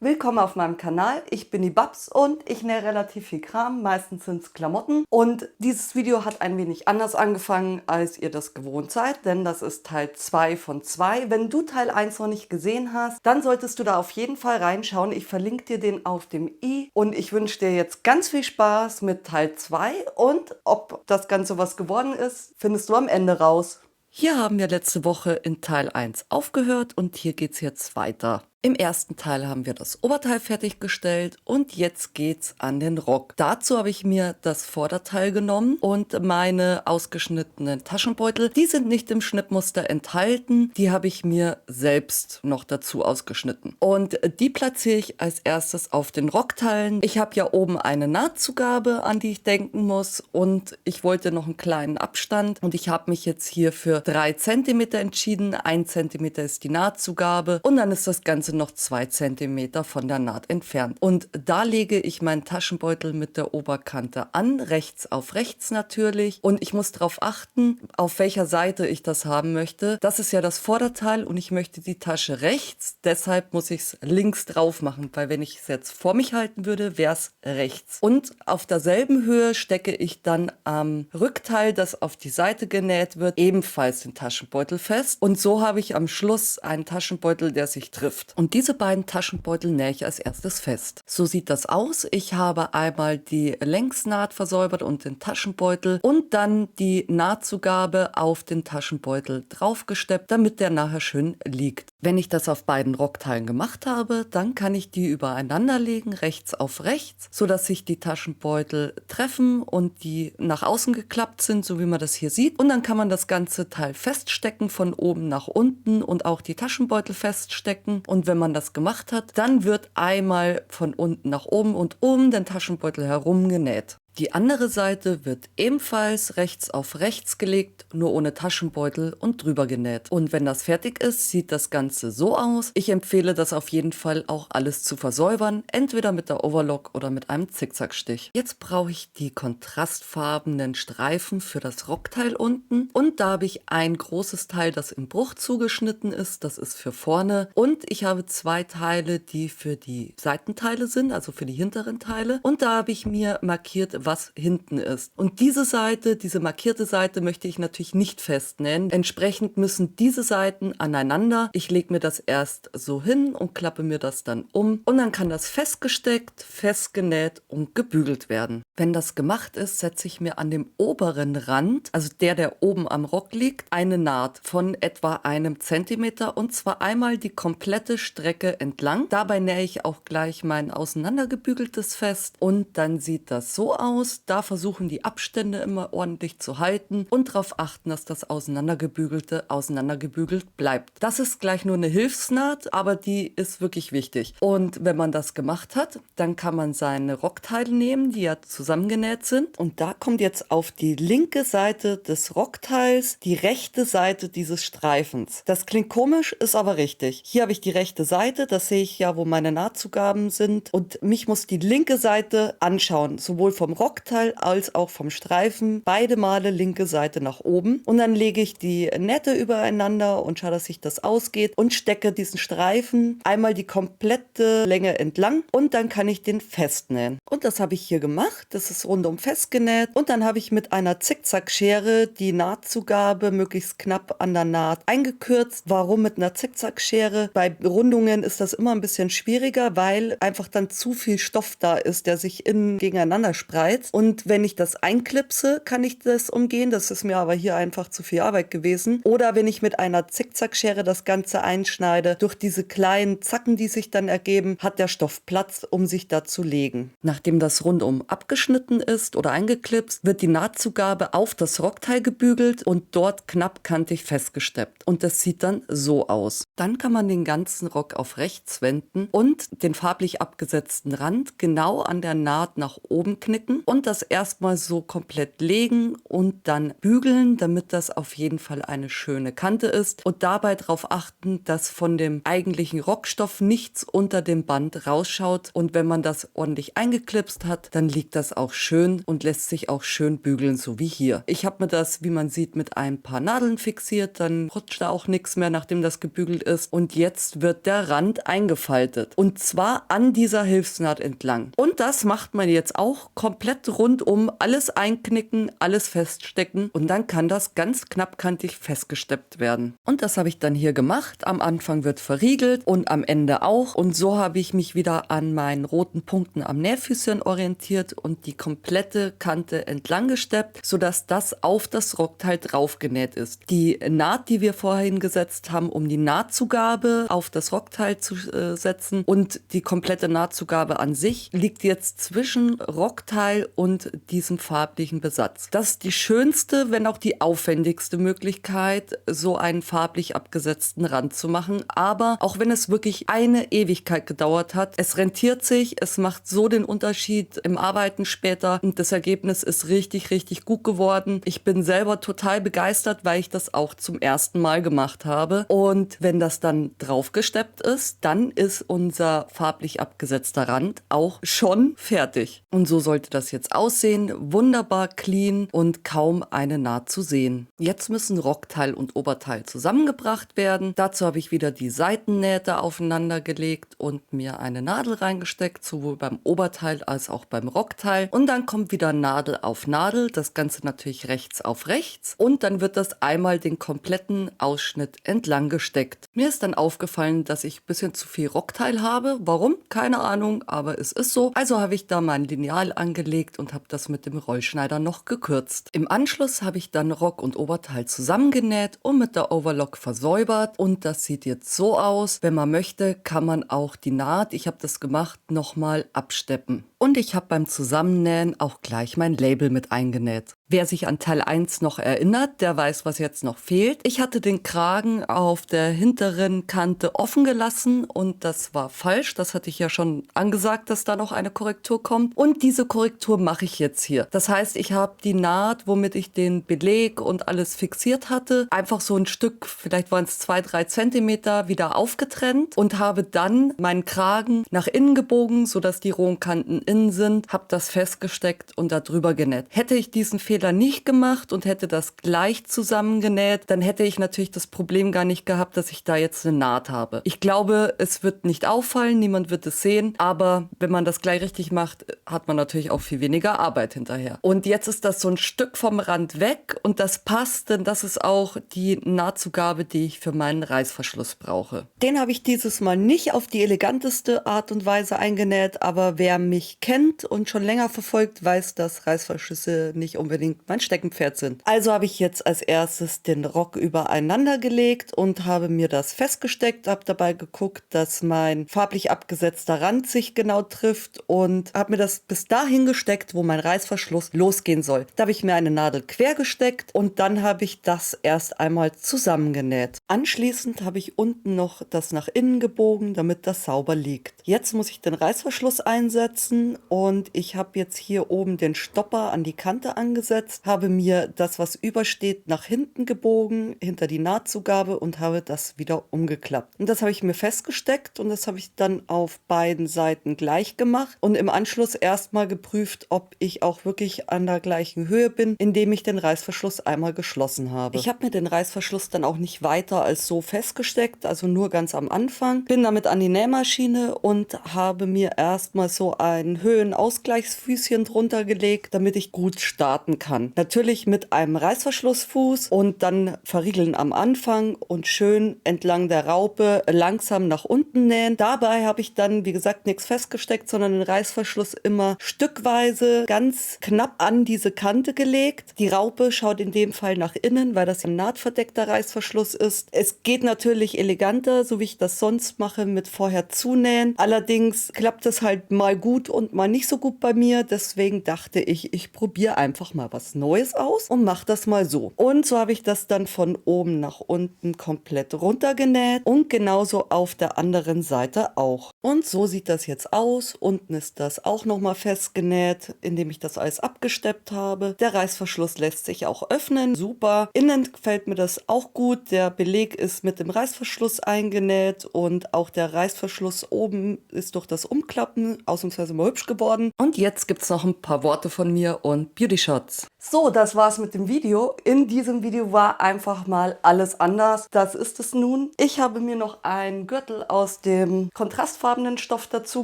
Willkommen auf meinem Kanal. Ich bin die Babs und ich nähe relativ viel Kram. Meistens sind es Klamotten. Und dieses Video hat ein wenig anders angefangen, als ihr das gewohnt seid, denn das ist Teil 2 von 2. Wenn du Teil 1 noch nicht gesehen hast, dann solltest du da auf jeden Fall reinschauen. Ich verlinke dir den auf dem i und ich wünsche dir jetzt ganz viel Spaß mit Teil 2 und ob das Ganze was geworden ist, findest du am Ende raus. Hier haben wir letzte Woche in Teil 1 aufgehört und hier geht es jetzt weiter. Im ersten Teil haben wir das Oberteil fertiggestellt und jetzt geht's an den Rock. Dazu habe ich mir das Vorderteil genommen und meine ausgeschnittenen Taschenbeutel. Die sind nicht im Schnittmuster enthalten, die habe ich mir selbst noch dazu ausgeschnitten. Und die platziere ich als erstes auf den Rockteilen. Ich habe ja oben eine Nahtzugabe, an die ich denken muss und ich wollte noch einen kleinen Abstand und ich habe mich jetzt hier für 3 cm entschieden. 1 cm ist die Nahtzugabe und dann ist das Ganze noch 2 cm von der Naht entfernt. Und da lege ich meinen Taschenbeutel mit der Oberkante an, rechts auf rechts natürlich. Und ich muss darauf achten, auf welcher Seite ich das haben möchte. Das ist ja das Vorderteil und ich möchte die Tasche rechts. Deshalb muss ich es links drauf machen, weil wenn ich es jetzt vor mich halten würde, wäre es rechts. Und auf derselben Höhe stecke ich dann am Rückteil, das auf die Seite genäht wird, ebenfalls den Taschenbeutel fest. Und so habe ich am Schluss einen Taschenbeutel, der sich trifft. Und diese beiden Taschenbeutel nähe ich als erstes fest. So sieht das aus. Ich habe einmal die Längsnaht versäubert und den Taschenbeutel und dann die Nahtzugabe auf den Taschenbeutel draufgesteppt, damit der nachher schön liegt. Wenn ich das auf beiden Rockteilen gemacht habe, dann kann ich die übereinander legen, rechts auf rechts, sodass sich die Taschenbeutel treffen und die nach außen geklappt sind, so wie man das hier sieht. Und dann kann man das ganze Teil feststecken, von oben nach unten und auch die Taschenbeutel feststecken. Und wenn man das gemacht hat, dann wird einmal von unten nach oben und um den Taschenbeutel herum genäht. Die andere Seite wird ebenfalls rechts auf rechts gelegt, nur ohne Taschenbeutel und drüber genäht. Und wenn das fertig ist, sieht das Ganze so aus. Ich empfehle das auf jeden Fall auch alles zu versäubern, entweder mit der Overlock oder mit einem Zickzackstich. Jetzt brauche ich die kontrastfarbenen Streifen für das Rockteil unten und da habe ich ein großes Teil, das im Bruch zugeschnitten ist, das ist für vorne und ich habe 2 Teile, die für die Seitenteile sind, also für die hinteren Teile und da habe ich mir markiert, was hinten ist. Und diese Seite, diese markierte Seite möchte ich natürlich nicht festnähen. Entsprechend müssen diese Seiten aneinander. Ich lege mir das erst so hin und klappe mir das dann um. Und dann kann das festgesteckt, festgenäht und gebügelt werden. Wenn das gemacht ist, setze ich mir an dem oberen Rand, also der oben am Rock liegt, eine Naht von etwa 1 Zentimeter und zwar einmal die komplette Strecke entlang. Dabei nähe ich auch gleich mein auseinandergebügeltes fest und dann sieht das so aus. Da versuchen die Abstände immer ordentlich zu halten und darauf achten, dass das auseinandergebügelte auseinandergebügelt bleibt. Das ist gleich nur eine Hilfsnaht, aber die ist wirklich wichtig. Und wenn man das gemacht hat, dann kann man seine Rockteile nehmen, die ja zusammengenäht sind. Und da kommt jetzt auf die linke Seite des Rockteils die rechte Seite dieses Streifens. Das klingt komisch, ist aber richtig. Hier habe ich die rechte Seite, das sehe ich ja, wo meine Nahtzugaben sind. Und mich muss die linke Seite anschauen, sowohl vom Rockteil als auch vom Streifen. Beide Male linke Seite nach oben. Und dann lege ich die Nähte übereinander und schaue, dass sich das ausgeht und stecke diesen Streifen einmal die komplette Länge entlang und dann kann ich den festnähen. Und das habe ich hier gemacht. Das ist rundum festgenäht. Und dann habe ich mit einer Zickzackschere die Nahtzugabe möglichst knapp an der Naht eingekürzt. Warum mit einer Zickzackschere? Bei Rundungen ist das immer ein bisschen schwieriger, weil einfach dann zu viel Stoff da ist, der sich innen gegeneinander spreizt. Und wenn ich das einklipse, kann ich das umgehen. Das ist mir aber hier einfach zu viel Arbeit gewesen. Oder wenn ich mit einer Zickzackschere das Ganze einschneide, durch diese kleinen Zacken, die sich dann ergeben, hat der Stoff Platz, um sich da zu legen. Nachdem das rundum abgeschnitten ist oder eingeklipst, wird die Nahtzugabe auf das Rockteil gebügelt und dort knappkantig festgesteppt. Und das sieht dann so aus. Dann kann man den ganzen Rock auf rechts wenden und den farblich abgesetzten Rand genau an der Naht nach oben knicken. und das erstmal so komplett legen und dann bügeln, damit das auf jeden Fall eine schöne Kante ist und dabei darauf achten, dass von dem eigentlichen Rockstoff nichts unter dem Band rausschaut, und wenn man das ordentlich eingeklipst hat, dann liegt das auch schön und lässt sich auch schön bügeln, so wie hier. Ich habe mir das, wie man sieht, mit ein paar Nadeln fixiert, dann rutscht da auch nichts mehr, nachdem das gebügelt ist, und jetzt wird der Rand eingefaltet und zwar an dieser Hilfsnaht entlang. Und das macht man jetzt auch komplett rundum, alles einknicken, alles feststecken, und dann kann das ganz knappkantig festgesteppt werden. Und das habe ich dann hier gemacht. Am Anfang wird verriegelt und am Ende auch, und so habe ich mich wieder an meinen roten Punkten am Nähfüßchen orientiert und die komplette Kante entlang gesteppt, sodass das auf das Rockteil drauf genäht ist. Die Naht, die wir vorhin gesetzt haben, um die Nahtzugabe auf das Rockteil zu setzen, und die komplette Nahtzugabe an sich liegt jetzt zwischen Rockteil und diesem farblichen Besatz. Das ist die schönste, wenn auch die aufwendigste Möglichkeit, so einen farblich abgesetzten Rand zu machen. Aber auch wenn es wirklich eine Ewigkeit gedauert hat, es rentiert sich, es macht so den Unterschied im Arbeiten später, und das Ergebnis ist richtig, richtig gut geworden. Ich bin selber total begeistert, weil ich das auch zum ersten Mal gemacht habe. Und wenn das dann draufgesteppt ist, dann ist unser farblich abgesetzter Rand auch schon fertig. Und so sollte das jetzt aussehen. Wunderbar clean und kaum eine Naht zu sehen. Jetzt müssen Rockteil und Oberteil zusammengebracht werden. Dazu habe ich wieder die Seitennähte aufeinander gelegt und mir eine Nadel reingesteckt, sowohl beim Oberteil als auch beim Rockteil. Und dann kommt wieder Nadel auf Nadel, das Ganze natürlich rechts auf rechts. Und dann wird das einmal den kompletten Ausschnitt entlang gesteckt. Mir ist dann aufgefallen, dass ich ein bisschen zu viel Rockteil habe. Warum? Keine Ahnung, aber es ist so. Also habe ich da mein Lineal angelegt und habe das mit dem Rollschneider noch gekürzt. Im Anschluss habe ich dann Rock und Oberteil zusammengenäht und mit der Overlock versäubert, und das sieht jetzt so aus. Wenn man möchte, kann man auch die Naht, ich habe das gemacht, nochmal absteppen. Und ich habe beim Zusammennähen auch gleich mein Label mit eingenäht. Wer sich an Teil 1 noch erinnert, der weiß, was jetzt noch fehlt. Ich hatte den Kragen auf der hinteren Kante offen gelassen und das war falsch. Das hatte ich ja schon angesagt, dass da noch eine Korrektur kommt. Und diese Korrektur mache ich jetzt hier. Das heißt, ich habe die Naht, womit ich den Beleg und alles fixiert hatte, einfach so ein Stück, vielleicht waren es 2-3 Zentimeter, wieder aufgetrennt und habe dann meinen Kragen nach innen gebogen, sodass die rohen Kanten innen sind, habe das festgesteckt und da drüber genäht. Hätte ich diesen Fehler nicht gemacht und hätte das gleich zusammengenäht, dann hätte ich natürlich das Problem gar nicht gehabt, dass ich da jetzt eine Naht habe. Ich glaube, es wird nicht auffallen, niemand wird es sehen, aber wenn man das gleich richtig macht, hat man natürlich auch viel weniger Arbeit hinterher. Und jetzt ist das so ein Stück vom Rand weg und das passt, denn das ist auch die Nahtzugabe, die ich für meinen Reißverschluss brauche. Den habe ich dieses Mal nicht auf die eleganteste Art und Weise eingenäht, aber wer mich kennt und schon länger verfolgt, weiß, dass Reißverschlüsse nicht unbedingt mein Steckenpferd sind. Also habe ich jetzt als erstes den Rock übereinander gelegt und habe mir das festgesteckt, habe dabei geguckt, dass mein farblich abgesetzter Rand sich genau trifft und habe mir das bis dahin gesteckt, wo mein Reißverschluss losgehen soll. Da habe ich mir eine Nadel quer gesteckt und dann habe ich das erst einmal zusammengenäht. Anschließend habe ich unten noch das nach innen gebogen, damit das sauber liegt. Jetzt muss ich den Reißverschluss einsetzen und ich habe jetzt hier oben den Stopper an die Kante angesetzt, habe mir das, was übersteht, nach hinten gebogen, hinter die Nahtzugabe und habe das wieder umgeklappt. Und das habe ich mir festgesteckt und das habe ich dann auf beiden Seiten gleich gemacht und im Anschluss erstmal geprüft, ob ich auch wirklich an der gleichen Höhe bin, indem ich den Reißverschluss einmal geschlossen habe. Ich habe mir den Reißverschluss dann auch nicht weiter als so festgesteckt, also nur ganz am Anfang. Bin damit an die Nähmaschine und habe mir erstmal so ein Höhenausgleichsfüßchen drunter gelegt, damit ich gut starten kann. Natürlich mit einem Reißverschlussfuß und dann verriegeln am Anfang und schön entlang der Raupe langsam nach unten nähen. Dabei habe ich dann, wie gesagt, nichts festgesteckt, sondern den Reißverschluss immer stückweise ganz knapp an diese Kante gelegt. Die Raupe schaut in dem Fall nach innen, weil das ein nahtverdeckter Reißverschluss ist. Es geht natürlich eleganter, so wie ich das sonst mache, mit vorher zunähen. Allerdings klappt es halt mal gut und mal nicht so gut bei mir. Deswegen dachte ich, ich probiere einfach mal was Neues aus und mache das mal so. Und so habe ich das dann von oben nach unten komplett runtergenäht und genauso auf der anderen Seite auch. Und so sieht das jetzt aus. Unten ist das auch nochmal festgenäht, indem ich das alles abgesteppt habe. Der Reißverschluss lässt sich auch öffnen. Super. Innen gefällt mir das auch gut. Der Beleg ist mit dem Reißverschluss eingenäht und auch der Reißverschluss oben ist durch das Umklappen ausnahmsweise mal hübsch geworden. Und jetzt gibt es noch ein paar Worte von mir und Beauty Shots. So, das war's mit dem Video. In diesem Video war einfach mal alles anders. Das ist es nun. Ich habe mir noch einen Gürtel aus dem kontrastfarbenen Stoff dazu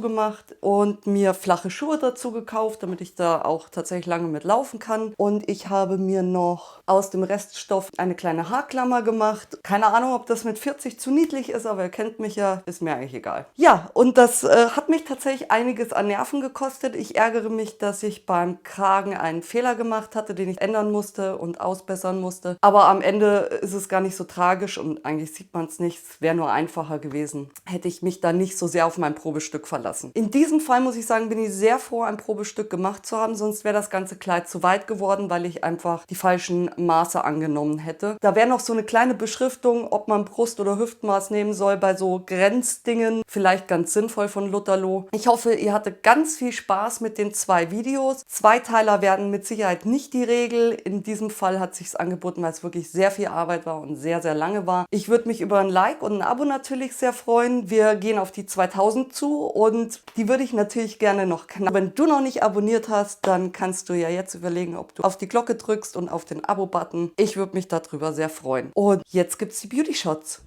gemacht und mir flache Schuhe dazu gekauft, damit ich da auch tatsächlich lange mit laufen kann. Und ich habe mir noch aus dem Reststoff eine kleine Haarklammer gemacht. Keine Ahnung, ob das mit 40 zu niedlich ist, aber ihr kennt mich ja, ist mir eigentlich egal. Ja, und das hat mich tatsächlich einiges an Nerven gekostet. Ich ärgere mich, dass ich beim Kragen einen Fehler gemacht hatte, den ich ändern musste und ausbessern musste. Aber am Ende ist es gar nicht so tragisch und eigentlich sieht man es nicht. Es wäre nur einfacher gewesen, hätte ich mich da nicht so sehr auf mein Probestück verlassen. In diesem Fall muss ich sagen, bin ich sehr froh, ein Probestück gemacht zu haben, sonst wäre das ganze Kleid zu weit geworden, weil ich einfach die falschen Maße angenommen hätte. Da wäre noch so eine kleine Beschriftung, ob man Brust- oder Hüftmaß nehmen soll bei so Grenzdingen. Vielleicht ganz sinnvoll von Lutherloh. Ich hoffe, ihr hattet ganz viel Spaß mit den 2 Videos. Zweiteiler werden mit Sicherheit nicht die Regel. In diesem Fall hat es sich angeboten, weil es wirklich sehr viel Arbeit war und sehr, sehr lange war. Ich würde mich über ein Like und ein Abo natürlich sehr freuen. Wir gehen auf die 2000 zu und die würde ich natürlich gerne noch knacken. Wenn du noch nicht abonniert hast, dann kannst du ja jetzt überlegen, ob du auf die Glocke drückst und auf den Abo-Button. Ich würde mich darüber sehr freuen. Und jetzt gibt es die Beauty Shots.